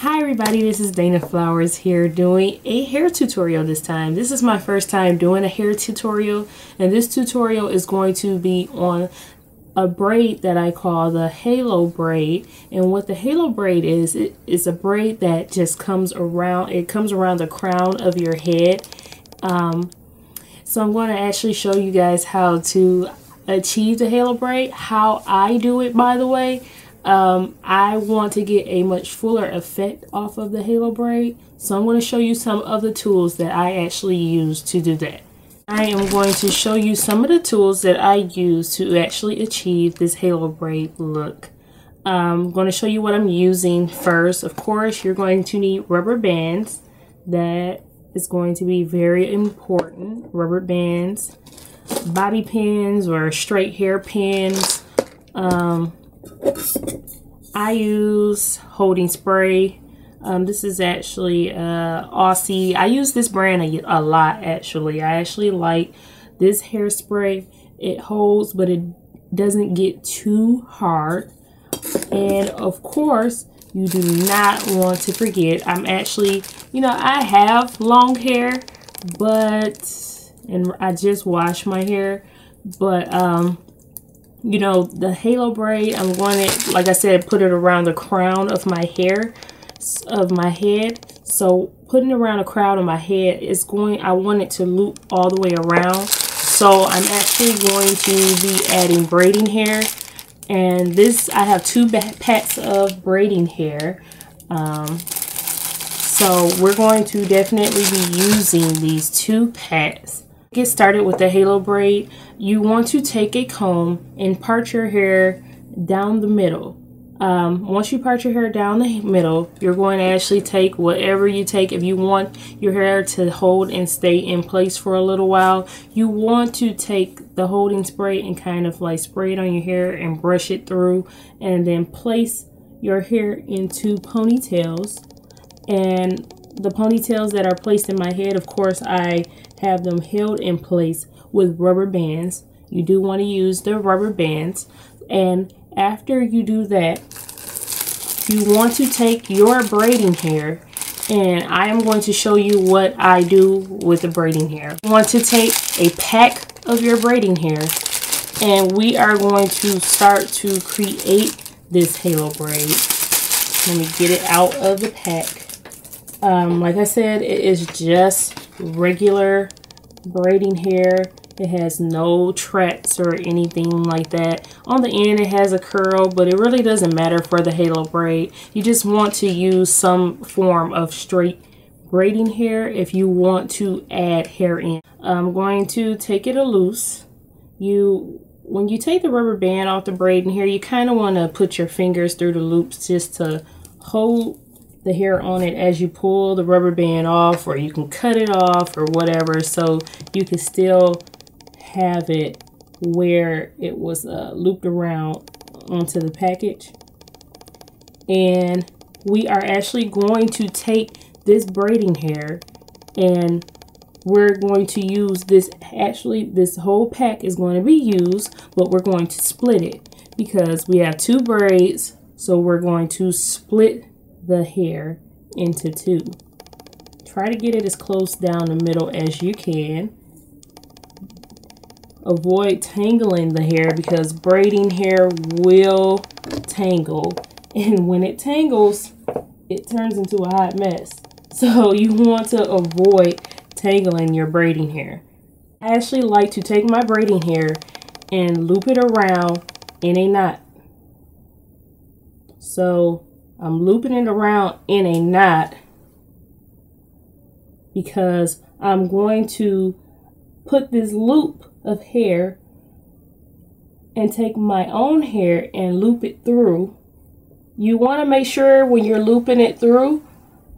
Hi everybody, this is Dana Flowers here doing a hair tutorial this time. This is my first time doing a hair tutorial, and this tutorial is going to be on a braid that I call the halo braid. And what the halo braid is, it is a braid that just comes around, it comes around the crown of your head. So I'm going to actually show you guys how to achieve the halo braid, how I do it, by the way. I want to get a much fuller effect off of the halo braid, so I'm going to show you some of the tools that I actually use to do that. I am going to show you some of the tools that I use to actually achieve this halo braid look. I'm going to show you what I'm using first. Of course, you're going to need rubber bands. That is going to be very important. Rubber bands, bobby pins or straight hair pins. I use holding spray. This is actually Aussie. I use this brand a lot actually. I actually like this hairspray. It holds, but it doesn't get too hard. And of course, you do not want to forget, I'm actually, I have long hair, and I just wash my hair, but the halo braid, I'm going to, like I said, put it around the crown of my hair, of my head. So putting it around the crown of my head is I want it to loop all the way around. So I'm actually going to be adding braiding hair. And this, I have 2 packs of braiding hair. So we're going to definitely be using these 2 packs. Get started with the halo braid. You want to take a comb and part your hair down the middle. Once you part your hair down the middle, you're going to actually take whatever you take. If you want your hair to hold and stay in place for a little while, you want to take the holding spray and kind of like spray it on your hair and brush it through, and then place your hair into ponytails. And the ponytails that are placed in my head, of course, I have them held in place with rubber bands. You do want to use the rubber bands. And after you do that, you want to take your braiding hair, and I am going to show you what I do with the braiding hair. You want to take a pack of your braiding hair, and we are going to start to create this halo braid. Let me get it out of the pack. Like I said, it is just regular braiding hair. It has no tracks or anything like that. On the end it has a curl, but it really doesn't matter for the halo braid. You just want to use some form of straight braiding hair if you want to add hair in. I'm going to take it loose. When you take the rubber band off the braiding hair, you kind of want to put your fingers through the loops just to hold the hair on it as you pull the rubber band off, or you can cut it off or whatever, so you can still have it where it was looped around onto the package. And we are actually going to take this braiding hair, and we're going to use this. Actually, this whole pack is going to be used, but we're going to split it because we have 2 braids, so we're going to split the hair into 2. Try to get it as close down the middle as you can. Avoid tangling the hair because braiding hair will tangle, and when it tangles, it turns into a hot mess. So you want to avoid tangling your braiding hair. I actually like to take my braiding hair and loop it around in a knot. So I'm looping it around in a knot because I'm going to put this loop of hair and take my own hair and loop it through. You want to make sure when you're looping it through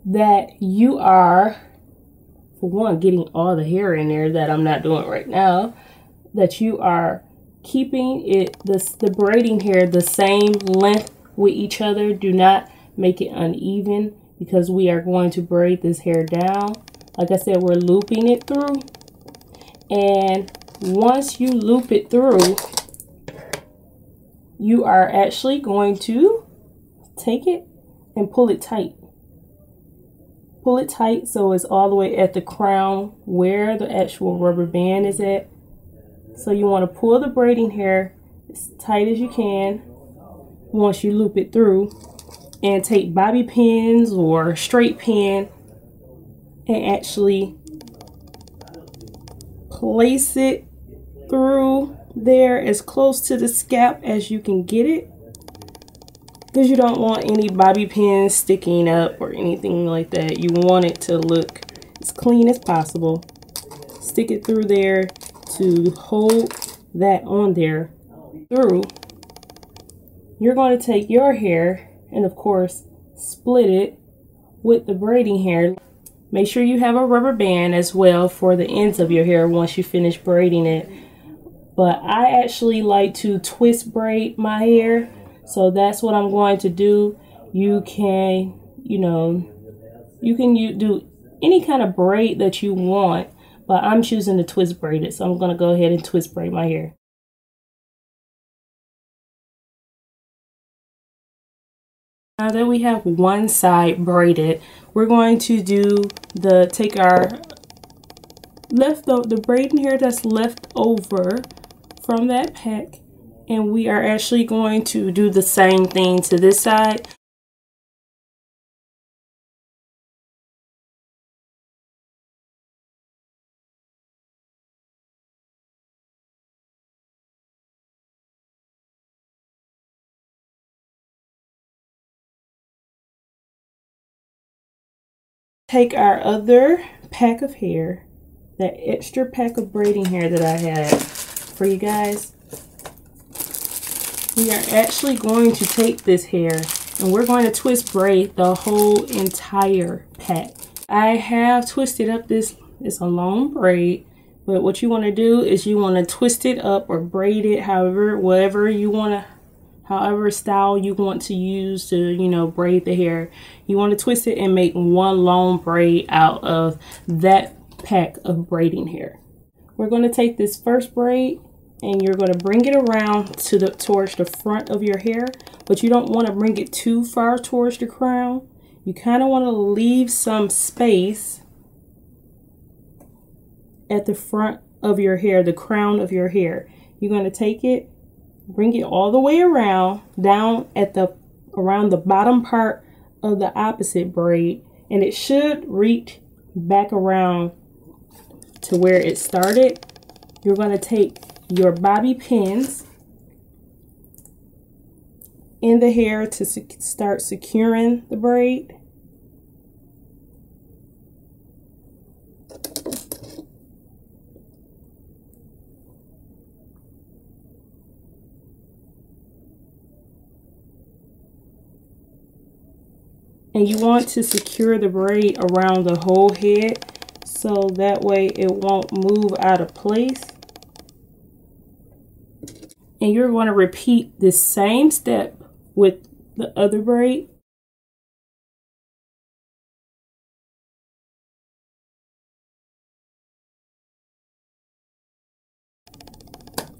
that you are, for one, getting all the hair in there that I'm not doing right now, that you are keeping the braiding hair the same length with each other. Do not make it uneven because we are going to braid this hair down. Like I said, we're looping it through, and once you loop it through, you are actually going to take it and pull it tight. pull it tight so it's all the way at the crown where the actual rubber band is at. So you want to pull the braiding hair as tight as you can once you loop it through, and take bobby pins or straight pin and actually place it through there as close to the scalp as you can get it, because you don't want any bobby pins sticking up or anything like that. You want it to look as clean as possible. Stick it through there to hold that on there through. You're going to take your hair and of course split it with the braiding hair. Make sure you have a rubber band as well for the ends of your hair once you finish braiding it. But I actually like to twist braid my hair, so that's what I'm going to do. You can, do any kind of braid that you want, but I'm choosing to twist braid it, so I'm going to go ahead and twist braid my hair. Now that we have one side braided, we're going to take our the braiding hair that's left over from that pack, and we are actually going to do the same thing to this side. Take our other pack of hair, that extra pack of braiding hair that I had for you guys. We are actually going to take this hair and we're going to twist braid the whole entire pack. I have twisted up it's a long braid, but what you want to do is you want to twist it up or braid it however style you want to use to, braid the hair. You want to twist it and make one long braid out of that pack of braiding hair. We're going to take this first braid and you're going to bring it around towards the front of your hair, but you don't want to bring it too far towards the crown. You kind of want to leave some space at the front of your hair, the crown of your hair. You're going to take it, bring it all the way around, down around the bottom part of the opposite braid, and it should reach back around to where it started. You're going to take your bobby pins in the hair to start securing the braid. And you want to secure the braid around the whole head so that way it won't move out of place. And you're going to repeat the same step with the other braid.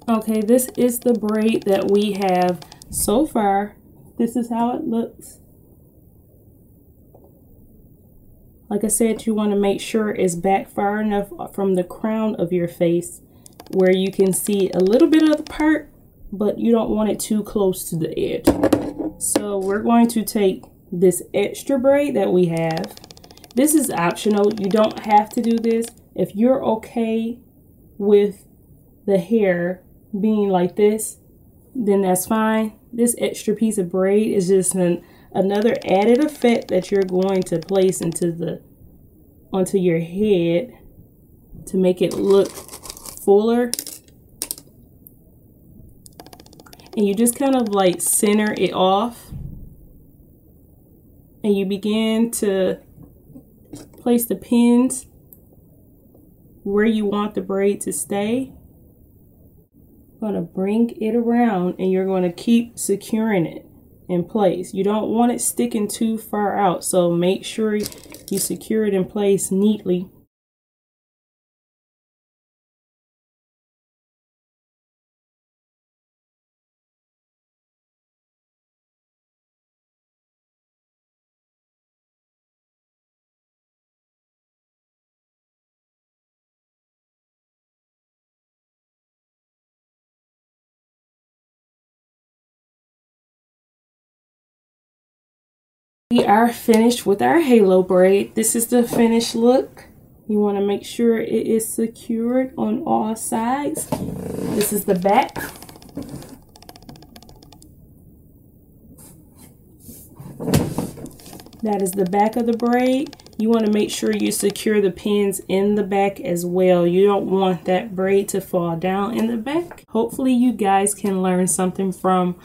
Okay, this is the braid that we have so far. This is how it looks. Like I said, you want to make sure it's back far enough from the crown of your face where you can see a little bit of the part, but you don't want it too close to the edge. So we're going to take this extra braid that we have. This is optional. You don't have to do this. If you're okay with the hair being like this, then that's fine. This extra piece of braid is just another added effect that you're going to place onto your head to make it look fuller. And you just kind of like center it off, and you begin to place the pins where you want the braid to stay. Going to bring it around and you're going to keep securing it in place. You don't want it sticking too far out, so make sure you secure it in place neatly. We are finished with our halo braid. This is the finished look. You want to make sure it is secured on all sides. This is the back. That is the back of the braid. You want to make sure you secure the pins in the back as well. You don't want that braid to fall down in the back. Hopefully you guys can learn something from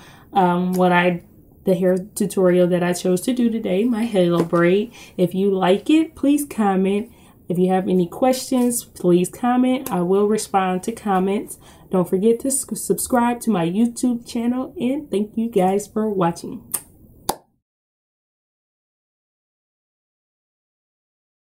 the hair tutorial that I chose to do today, my halo braid. If you like it, please comment. If you have any questions, please comment. I will respond to comments. Don't forget to subscribe to my YouTube channel, and thank you guys for watching.